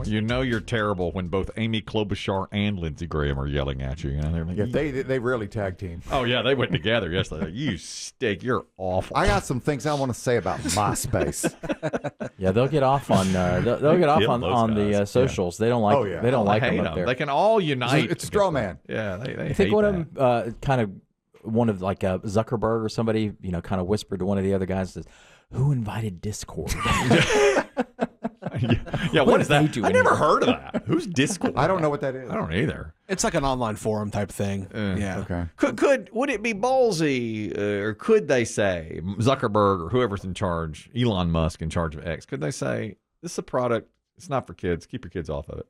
You know you're terrible when both Amy Klobuchar and Lindsey Graham are yelling at you. You know, they're like, Yeah, they really tag team. oh yeah, they went together. Yes, they're like, you stink. You're awful. I got some things I want to say about MySpace. Yeah, they'll get off on they'll get off Kill on, those on guys. the socials. They don't like Oh, yeah. they don't I like hate them up there. They can all unite. It's a straw against man. them. Yeah, they I hate think one that. of them kind of one of like Zuckerberg or somebody, kind of whispered to one of the other guys, says, "Who invited Discord?" Yeah, what is that? do I in never here? heard of that. Who's Discord? I don't know what that is. I don't either. It's like an online forum type thing. Yeah. Okay. Would it be ballsy, or could they say Zuckerberg or whoever's in charge, Elon Musk in charge of X? Could they say this is a product? It's not for kids. Keep your kids off of it.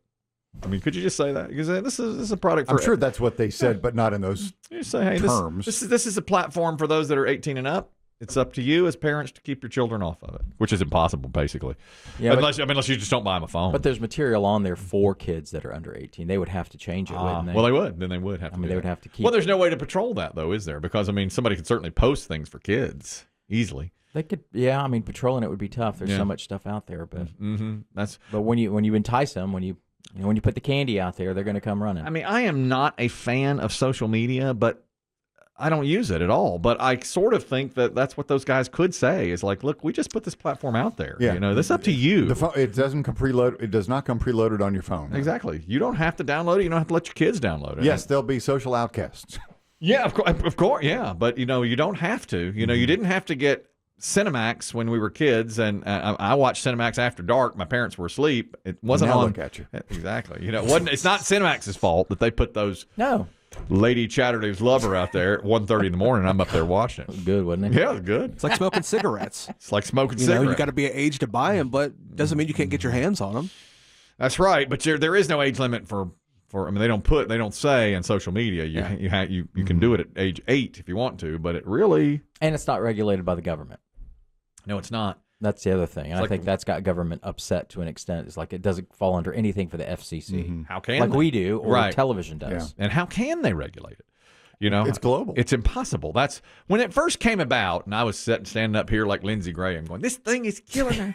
I mean, could you just say that? Because this is a product for. I'm sure that's what they said, but not in those You say, hey, terms. This is a platform for those that are 18 and up. It's up to you as parents to keep your children off of it, which is impossible, basically. Yeah, unless you just don't buy them a phone. But there's material on there for kids that are under 18. They would have to change it, wouldn't they? Well, they would. Then they would have to. they would have to keep. Well, there's no way to patrol that, though, is there? Because somebody could certainly post things for kids easily. They could, yeah. Patrolling it would be tough. There's so much stuff out there, but But when you entice them, when you put the candy out there, they're going to come running. I am not a fan of social media, but I don't use it at all. But I sort of think that that's what those guys could say is like, look, we just put this platform out there. Yeah. This is up to you. The phone, it doesn't come preloaded. It does not come preloaded on your phone. Exactly. You don't have to download it. You don't have to let your kids download it. Yes, there'll be social outcasts. Yeah, of course. Yeah, but you don't have to. You didn't have to get Cinemax when we were kids, and I watched Cinemax after dark. My parents were asleep. It wasn't Now on. look at you. Exactly. It wasn't. It's not Cinemax's fault that they put those No, Lady Chatterley's lover out there at 1:30 in the morning. I'm up there watching it. good, wasn't it? Yeah, it was good. It's like smoking cigarettes. It's like smoking You know, cigarettes. you got to be at age to buy them, but doesn't mean you can't get your hands on them. That's right, but there is no age limit for. They don't say in social media you can do it at age 8 if you want to, but it really. And it's not regulated by the government. No, it's not. That's the other thing. And I like think that's got government upset to an extent. It's like it doesn't fall under anything for the FCC. How can like they? we do, or Right. television does. Yeah. And how can they regulate it? It's global. It's impossible. That's when it first came about, and I was standing up here like Lindsey Graham, going, "This thing is killing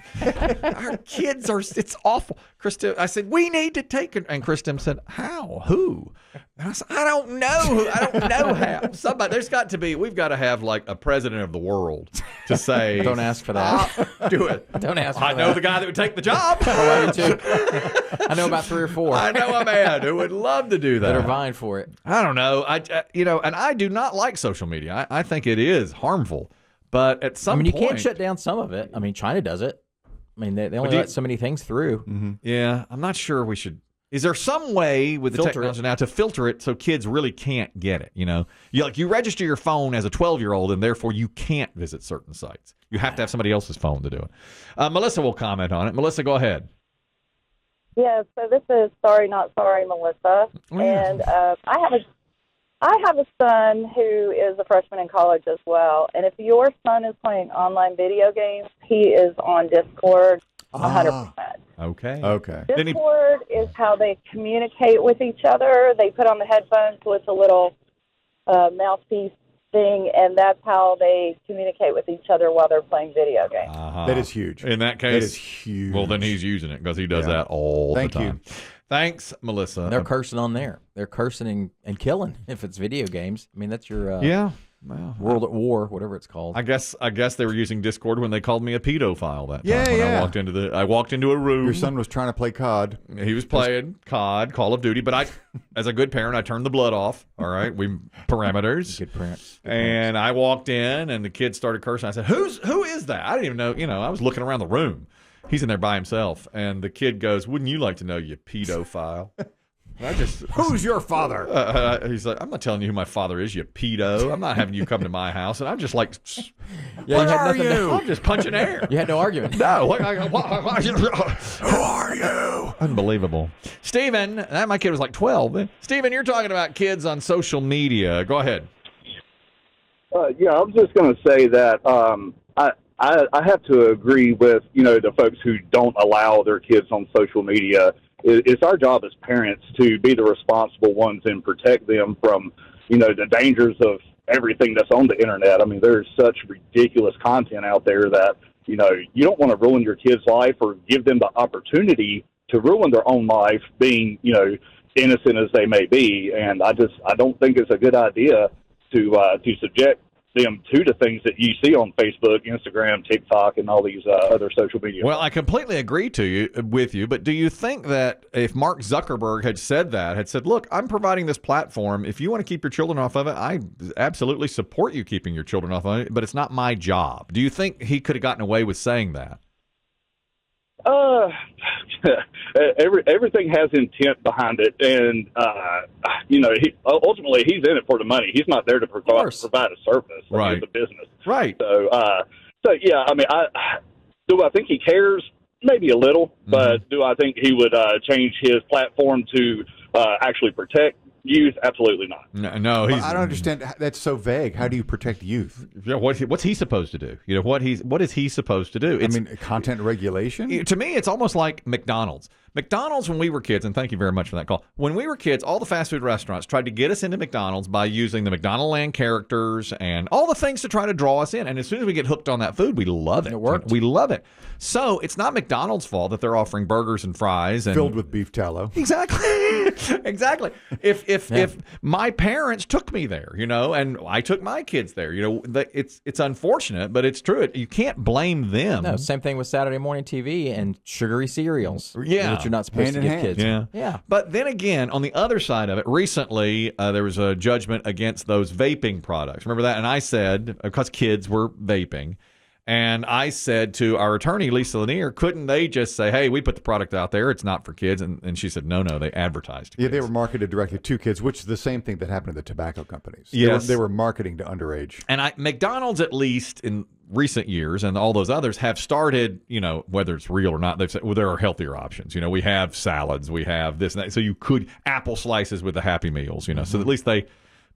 our kids. It's awful." Krista, I said, "We need to take it." And Krista said, "How? Who?" And I said, "I don't know. I don't know how." Somebody, we've got to have like a president of the world to say, Don't ask for that. do it. Don't ask for I that. know the guy that would take the job. I do too. I know about 3 or 4 I know a man who would love to do that. that are vying for it. I don't know. And I do not like social media. I think it is harmful. But at some you point, can't shut down some of it. China does it. They only let so many things through. Yeah, I'm not sure we should. Is there some way with the Filter technology it. now to filter it so kids really can't get it? You register your phone as a 12-year-old, and therefore you can't visit certain sites. You have to have somebody else's phone to do it. Melissa will comment on it. Melissa, go ahead. Yeah, so this is Sorry Not Sorry, Melissa. Oh, yeah. And I have a son who is a freshman in college as well. And if your son is playing online video games, he is on Discord 100%. Okay. Discord is how they communicate with each other. They put on the headphones with a little mouthpiece thing, and that's how they communicate with each other while they're playing video games. That is huge. In that case, That is huge. Well, then he's using it because he does that all Thank the time. you. Thanks, Melissa. They're cursing on there. They're cursing and killing if it's video games. That's your Yeah. Well, World at War, whatever it's called. I guess they were using Discord when they called me a pedophile that time. Yeah, when yeah. I walked into a room. Your son was trying to play COD. He was playing COD, Call of Duty, but I, as a good parent, I turned the blood off. All right, parameters. Good parents. And I walked in, and the kids started cursing. I said, "Who is that?" I didn't even know. I was looking around the room. He's in there by himself, and the kid goes, "Wouldn't you like to know, you pedophile?" Who's your father? He's like, "I'm not telling you who my father is, you pedo. I'm not having you come to my house." And I'm just like, Yeah, "Where are you?" I'm just punching air. You had no argument. No. Who are you? Unbelievable. Steven, my kid was like 12. Steven, you're talking about kids on social media. Go ahead. Yeah, I was just going to say that I have to agree with, the folks who don't allow their kids on social media. It's our job as parents to be the responsible ones and protect them from, the dangers of everything that's on the internet. There's such ridiculous content out there that, you don't want to ruin your kid's life or give them the opportunity to ruin their own life, being, innocent as they may be. And I don't think it's a good idea to subject them to the things that you see on Facebook, Instagram, TikTok, and all these other social media. Well, I completely agree with you, but do you think that if Mark Zuckerberg had said, look, I'm providing this platform. If you want to keep your children off of it, I absolutely support you keeping your children off of it, but it's not my job. Do you think he could have gotten away with saying that? Everything has intent behind it, and ultimately he's in it for the money. He's not there to provide a service. Right. It's a business. Right. So yeah. I mean, do I think he cares? Maybe a little, but do I think he would change his platform to actually protect youth? Absolutely not. No, I don't understand. That's so vague. How do you protect youth? Yeah, what's he supposed to do? What is he supposed to do? Content regulation? To me, it's almost like McDonald's. McDonald's, when we were kids, and thank you very much for that call. When we were kids, all the fast food restaurants tried to get us into McDonald's by using the McDonaldland characters and all the things to try to draw us in. And as soon as we get hooked on that food, we love it. It worked. We love it. So it's not McDonald's fault that they're offering burgers and fries and filled with beef tallow. Exactly. Exactly. If my parents took me there, and I took my kids there, it's unfortunate, but it's true. You can't blame them. No, same thing with Saturday morning TV and sugary cereals. Yeah. That you're not supposed to give kids. Yeah. But then again, on the other side of it, recently there was a judgment against those vaping products. Remember that? And I said, because kids were vaping, and I said to our attorney, Lisa Lanier, couldn't they just say, hey, we put the product out there, it's not for kids? And she said, no, they advertised to kids. Yeah, they were marketed directly to kids, which is the same thing that happened to the tobacco companies. Yes. They were marketing to underage. And McDonald's, at least in recent years, and all those others have started, whether it's real or not, they've said, well, there are healthier options. We have salads, we have this and that. So you could apple slices with the Happy Meals, so at least they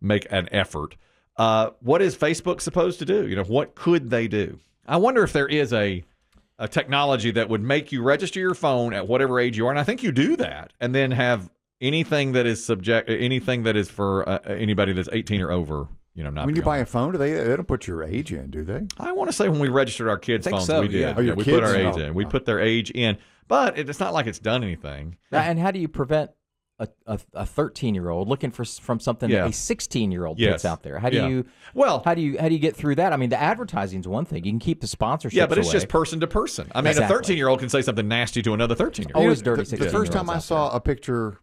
make an effort. What is Facebook supposed to do? What could they do? I wonder if there is a technology that would make you register your phone at whatever age you are, and I think you do that, and then have anything that is for anybody that's 18 or over. Not when you buy a phone, they don't put your age in, do they? I want to say when we registered our kids' phones, we did. Yeah. Oh, your we kids? put our age in. We put their age in, but it's not like it's done anything. And how do you prevent a 13-year-old looking from something that a 16-year-old puts out there? How do you get through that? I mean, the advertising's one thing. You can keep the sponsorships. Yeah, but it's away. just person to person. I mean, Exactly. a 13-year-old can say something nasty to another 13-year-old. Always dirty. The first time I saw a picture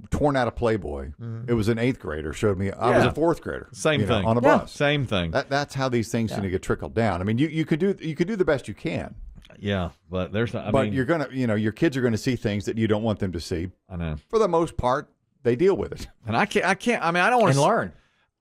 torn out of Playboy, it was an 8th grader showed me. I was a 4th grader. Same thing on a bus. Same thing. That's how these things need to get trickled down. I mean, you could do the best you can. Yeah, but there's not. But you're gonna, your kids are gonna see things that you don't want them to see. I know. For the most part, they deal with it. And I can't. I mean, I don't want to learn.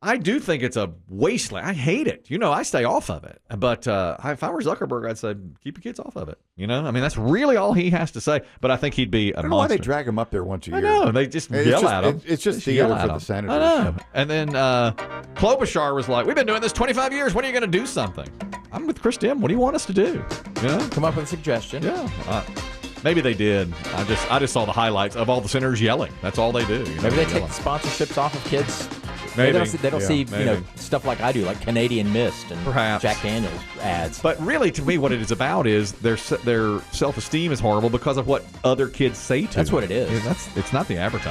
I do think it's a wasteland. I hate it. I stay off of it. But if I were Zuckerberg, I'd say keep your kids off of it. I mean, that's really all he has to say. But I think he'd be a I don't know monster. why they drag him up there once a year. I know. They just yell at him. It's just theater for the senators. I know. And then Klobuchar was like, we've been doing this 25 years. When are you going to do something? I'm with Chris Demm. What do you want us to do? Come up with a suggestion. Yeah. Maybe they did. I just saw the highlights of all the senators yelling. That's all they do. Maybe they take the sponsorships off of kids. Maybe. They don't see stuff like I do, like Canadian Mist and perhaps Jack Daniels ads. But really, to me, what it is about is their self-esteem is horrible because of what other kids say to them. That's what it is. It's not the advertising.